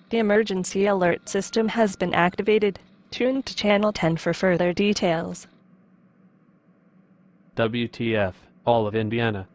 The emergency alert system has been activated. Tune to Channel 10 for further details. WTF, all of Indiana.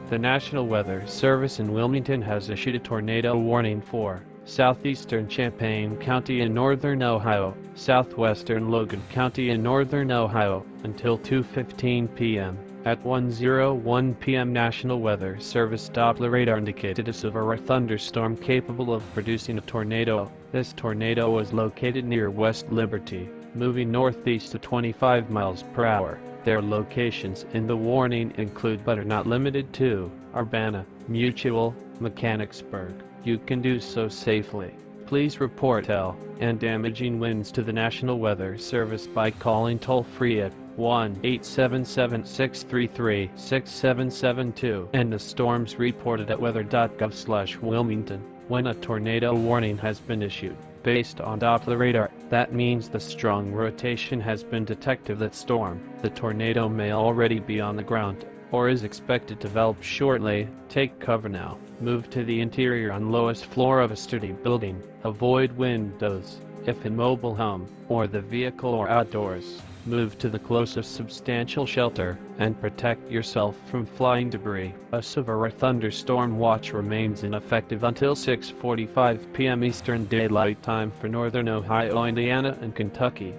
The National Weather Service in Wilmington has issued a tornado warning for southeastern Champaign County in northern Ohio, southwestern Logan County in northern Ohio, until 2:15 p.m. At 1:01 p.m. National Weather Service Doppler radar indicated a severe thunderstorm capable of producing a tornado. This tornado was located near West Liberty, moving northeast at 25 miles per hour. Their locations in the warning include but are not limited to Urbana, Mutual, Mechanicsburg. You can do so safely. Please report hail and damaging winds to the National Weather Service by calling toll-free at 1-877-633-6772 and the storms reported at weather.gov/Wilmington. When a tornado warning has been issued, based on Doppler radar, that means the strong rotation has been detected. That storm, the tornado may already be on the ground, or is expected to develop shortly. Take cover now. Move to the interior on lowest floor of a sturdy building. Avoid windows, if in mobile home, or the vehicle or outdoors. Move to the closest substantial shelter, and protect yourself from flying debris. A severe thunderstorm watch remains ineffective until 6:45 p.m. Eastern Daylight Time for northern Ohio, Indiana, and Kentucky.